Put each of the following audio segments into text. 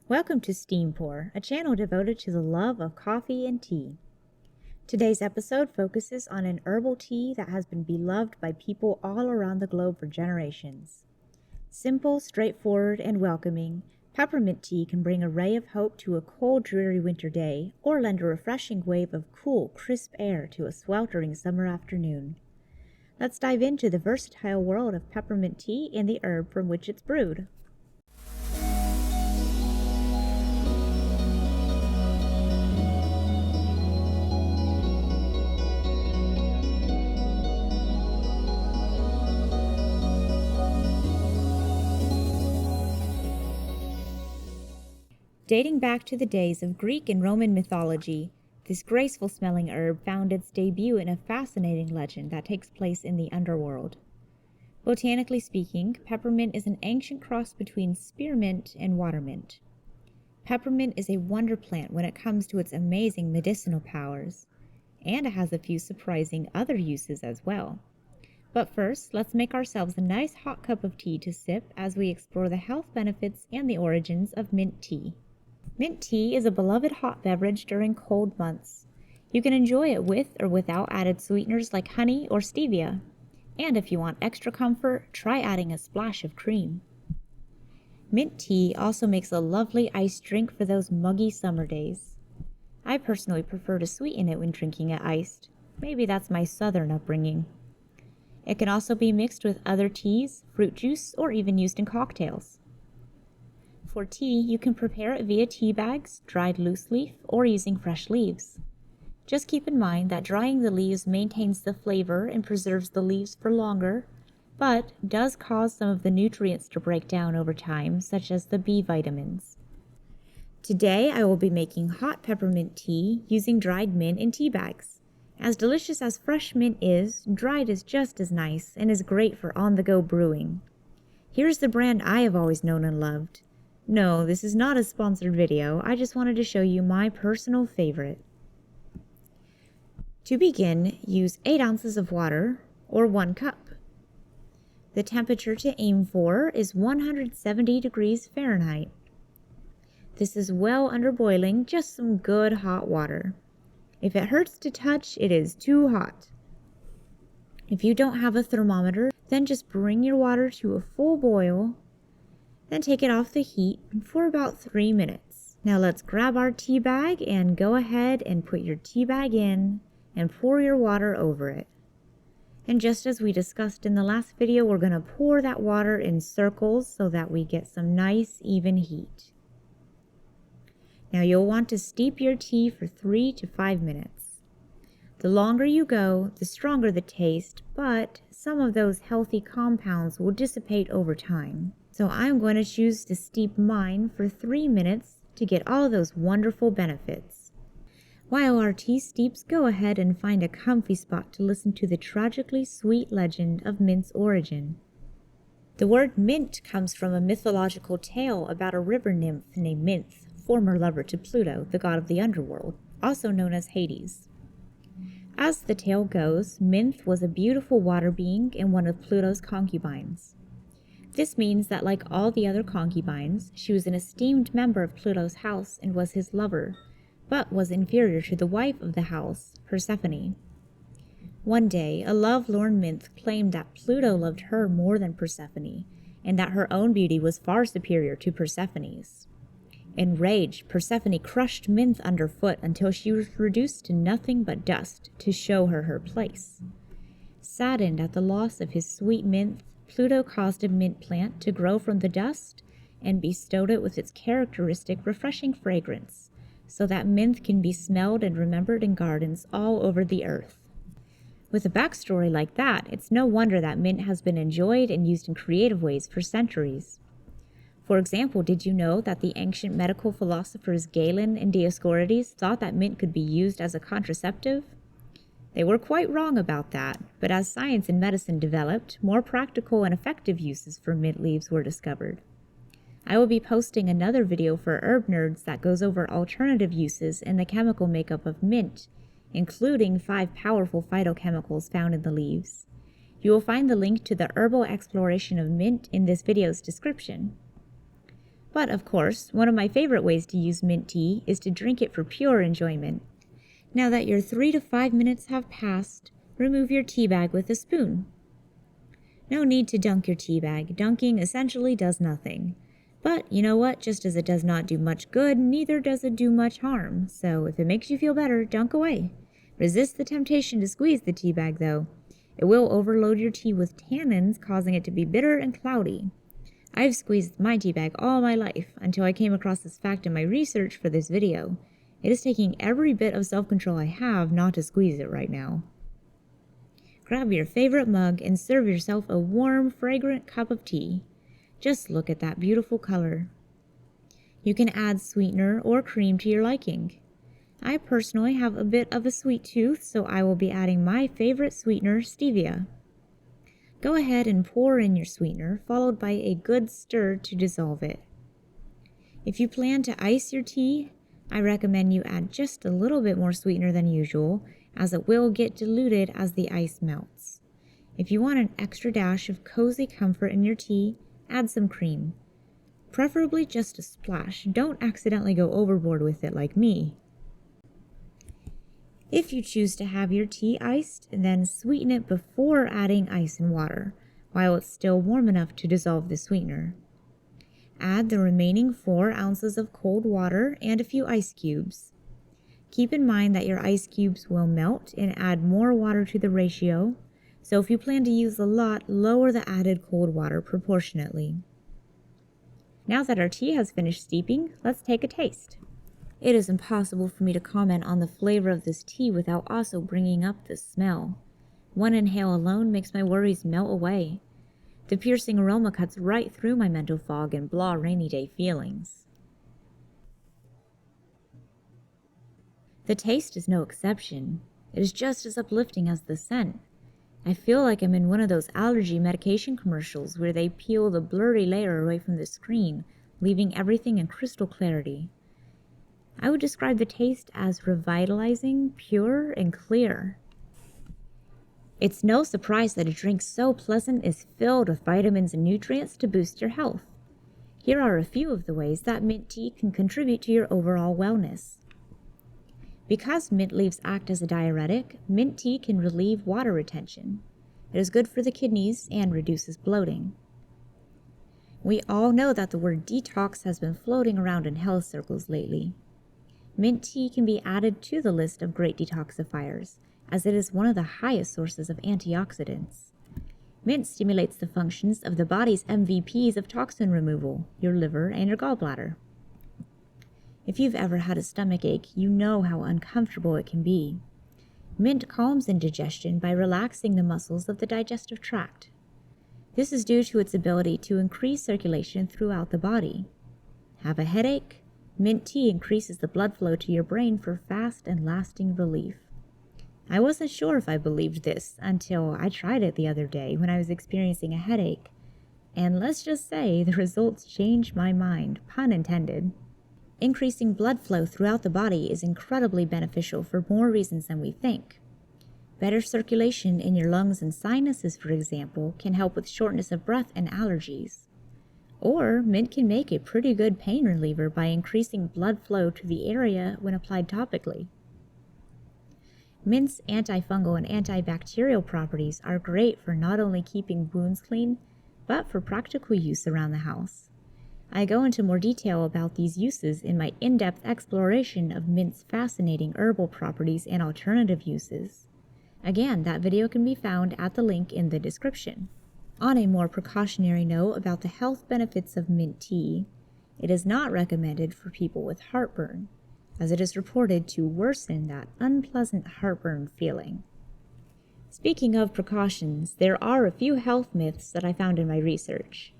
Welcome to Steam Pour, a channel devoted to the love of coffee and tea. Today's episode focuses on an herbal tea that has been beloved by people all around the globe for generations. Simple, straightforward, and welcoming, peppermint tea can bring a ray of hope to a cold, dreary winter day or lend a refreshing wave of cool, crisp air to a sweltering summer afternoon. Let's dive into the versatile world of peppermint tea and the herb from which it's brewed. Dating back to the days of Greek and Roman mythology, this graceful-smelling herb found its debut in a fascinating legend that takes place in the underworld. Botanically speaking, peppermint is an ancient cross between spearmint and watermint. Peppermint is a wonder plant when it comes to its amazing medicinal powers, and it has a few surprising other uses as well. But first, let's make ourselves a nice hot cup of tea to sip as we explore the health benefits and the origins of mint tea. Mint tea is a beloved hot beverage during cold months. You can enjoy it with or without added sweeteners like honey or stevia. And if you want extra comfort, try adding a splash of cream. Mint tea also makes a lovely iced drink for those muggy summer days. I personally prefer to sweeten it when drinking it iced. Maybe that's my southern upbringing. It can also be mixed with other teas, fruit juice, or even used in cocktails. For tea, you can prepare it via tea bags, dried loose leaf, or using fresh leaves. Just keep in mind that drying the leaves maintains the flavor and preserves the leaves for longer, but does cause some of the nutrients to break down over time, such as the B vitamins. Today, I will be making hot peppermint tea using dried mint in tea bags. As delicious as fresh mint is, dried is just as nice and is great for on-the-go brewing. Here's the brand I have always known and loved. No, this is not a sponsored video, I just wanted to show you my personal favorite. To begin, use 8 ounces of water, or 1 cup. The temperature to aim for is 170 degrees Fahrenheit. This is well under boiling, just some good hot water. If it hurts to touch, it is too hot. If you don't have a thermometer, then just bring your water to a full boil. Then take it off the heat for about 3 minutes. Now let's grab our tea bag and go ahead and put your tea bag in and pour your water over it. And just as we discussed in the last video, we're going to pour that water in circles so that we get some nice even heat. Now you'll want to steep your tea for 3 to 5 minutes. The longer you go, the stronger the taste, but some of those healthy compounds will dissipate over time. So I'm going to choose to steep mine for 3 minutes to get all those wonderful benefits. While our tea steeps, go ahead and find a comfy spot to listen to the tragically sweet legend of mint's origin. The word mint comes from a mythological tale about a river nymph named Minth, former lover to Pluto, the god of the underworld, also known as Hades. As the tale goes, Minth was a beautiful water being and one of Pluto's concubines. This means that like all the other concubines, she was an esteemed member of Pluto's house and was his lover, but was inferior to the wife of the house, Persephone. One day, a love-lorn Minth claimed that Pluto loved her more than Persephone, and that her own beauty was far superior to Persephone's. Enraged, Persephone crushed Minth underfoot until she was reduced to nothing but dust to show her place. Saddened at the loss of his sweet Minth, Pluto caused a mint plant to grow from the dust and bestowed it with its characteristic refreshing fragrance, so that mint can be smelled and remembered in gardens all over the earth. With a backstory like that, it's no wonder that mint has been enjoyed and used in creative ways for centuries. For example, did you know that the ancient medical philosophers Galen and Dioscorides thought that mint could be used as a contraceptive? They were quite wrong about that, but as science and medicine developed, more practical and effective uses for mint leaves were discovered. I will be posting another video for herb nerds that goes over alternative uses and the chemical makeup of mint, including 5 powerful phytochemicals found in the leaves. You will find the link to the herbal exploration of mint in this video's description. But of course, one of my favorite ways to use mint tea is to drink it for pure enjoyment. Now that your 3 to 5 minutes have passed, remove your tea bag with a spoon. No need to dunk your tea bag. Dunking essentially does nothing. But you know what? Just as it does not do much good, neither does it do much harm. So if it makes you feel better, dunk away. Resist the temptation to squeeze the tea bag, though. It will overload your tea with tannins, causing it to be bitter and cloudy. I've squeezed my tea bag all my life until I came across this fact in my research for this video. It is taking every bit of self-control I have not to squeeze it right now. Grab your favorite mug and serve yourself a warm, fragrant cup of tea. Just look at that beautiful color. You can add sweetener or cream to your liking. I personally have a bit of a sweet tooth, so I will be adding my favorite sweetener, stevia. Go ahead and pour in your sweetener, followed by a good stir to dissolve it. If you plan to ice your tea, I recommend you add just a little bit more sweetener than usual, as it will get diluted as the ice melts. If you want an extra dash of cozy comfort in your tea, add some cream. Preferably just a splash. Don't accidentally go overboard with it like me. If you choose to have your tea iced, then sweeten it before adding ice and water, while it's still warm enough to dissolve the sweetener. Add the remaining 4 ounces of cold water and a few ice cubes. Keep in mind that your ice cubes will melt and add more water to the ratio, so if you plan to use a lot, lower the added cold water proportionately. Now that our tea has finished steeping, let's take a taste. It is impossible for me to comment on the flavor of this tea without also bringing up the smell. One inhale alone makes my worries melt away. The piercing aroma cuts right through my mental fog and blah rainy day feelings. The taste is no exception. It is just as uplifting as the scent. I feel like I'm in one of those allergy medication commercials where they peel the blurry layer away from the screen, leaving everything in crystal clarity. I would describe the taste as revitalizing, pure, and clear. It's no surprise that a drink so pleasant is filled with vitamins and nutrients to boost your health. Here are a few of the ways that mint tea can contribute to your overall wellness. Because mint leaves act as a diuretic, mint tea can relieve water retention. It is good for the kidneys and reduces bloating. We all know that the word detox has been floating around in health circles lately. Mint tea can be added to the list of great detoxifiers, as it is one of the highest sources of antioxidants. Mint stimulates the functions of the body's MVPs of toxin removal, your liver and your gallbladder. If you've ever had a stomach ache, you know how uncomfortable it can be. Mint calms indigestion by relaxing the muscles of the digestive tract. This is due to its ability to increase circulation throughout the body. Have a headache? Mint tea increases the blood flow to your brain for fast and lasting relief. I wasn't sure if I believed this until I tried it the other day when I was experiencing a headache. And let's just say the results changed my mind, pun intended. Increasing blood flow throughout the body is incredibly beneficial for more reasons than we think. Better circulation in your lungs and sinuses, for example, can help with shortness of breath and allergies. Or mint can make a pretty good pain reliever by increasing blood flow to the area when applied topically. Mint's antifungal and antibacterial properties are great for not only keeping wounds clean, but for practical use around the house. I go into more detail about these uses in my in-depth exploration of mint's fascinating herbal properties and alternative uses. Again, that video can be found at the link in the description. On a more precautionary note about the health benefits of mint tea, it is not recommended for people with heartburn, as it is reported to worsen that unpleasant heartburn feeling. Speaking of precautions, there are a few health myths that I found in my research.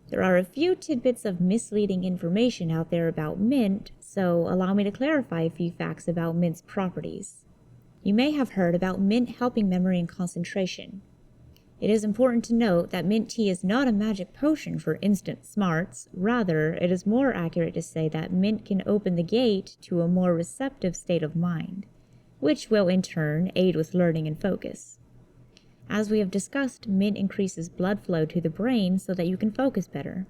There are a few tidbits of misleading information out there about mint, so allow me to clarify a few facts about mint's properties. You may have heard about mint helping memory and concentration. It is important to note that mint tea is not a magic potion for instant smarts. Rather, it is more accurate to say that mint can open the gate to a more receptive state of mind, which will in turn aid with learning and focus. As we have discussed, mint increases blood flow to the brain so that you can focus better.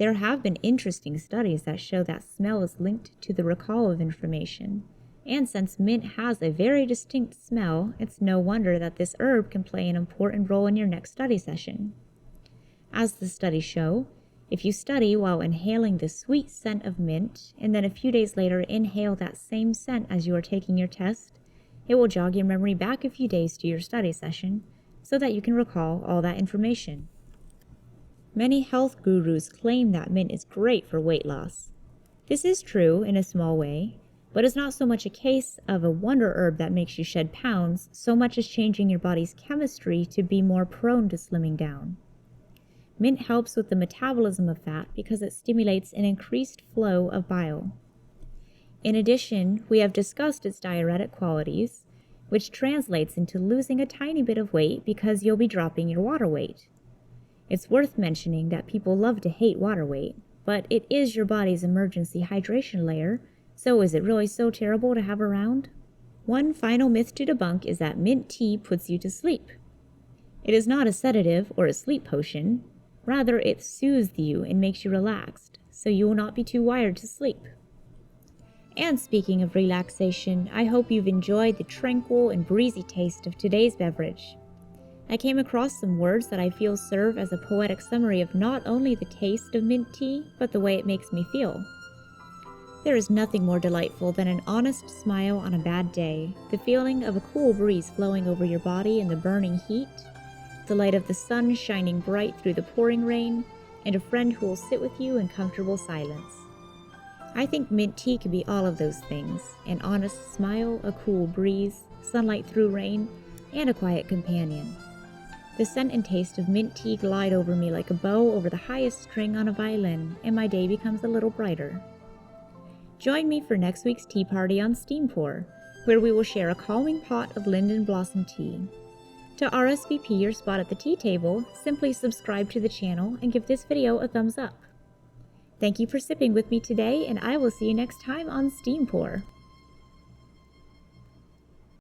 There have been interesting studies that show that smell is linked to the recall of information, and since mint has a very distinct smell, it's no wonder that this herb can play an important role in your next study session. As the studies show, if you study while inhaling the sweet scent of mint, and then a few days later inhale that same scent as you are taking your test, it will jog your memory back a few days to your study session, so that you can recall all that information. Many health gurus claim that mint is great for weight loss. This is true in a small way, but it's not so much a case of a wonder herb that makes you shed pounds, so much as changing your body's chemistry to be more prone to slimming down. Mint helps with the metabolism of fat because it stimulates an increased flow of bile. In addition, we have discussed its diuretic qualities, which translates into losing a tiny bit of weight because you'll be dropping your water weight. It's worth mentioning that people love to hate water weight, but it is your body's emergency hydration layer, so is it really so terrible to have around? One final myth to debunk is that mint tea puts you to sleep. It is not a sedative or a sleep potion. Rather, it soothes you and makes you relaxed, so you will not be too wired to sleep. And speaking of relaxation, I hope you've enjoyed the tranquil and breezy taste of today's beverage. I came across some words that I feel serve as a poetic summary of not only the taste of mint tea, but the way it makes me feel. There is nothing more delightful than an honest smile on a bad day, the feeling of a cool breeze flowing over your body in the burning heat, the light of the sun shining bright through the pouring rain, and a friend who will sit with you in comfortable silence. I think mint tea could be all of those things: an honest smile, a cool breeze, sunlight through rain, and a quiet companion. The scent and taste of mint tea glide over me like a bow over the highest string on a violin, and my day becomes a little brighter. Join me for next week's tea party on Steampour, where we will share a calming pot of linden blossom tea. To RSVP your spot at the tea table, simply subscribe to the channel and give this video a thumbs up. Thank you for sipping with me today, and I will see you next time on Steampour.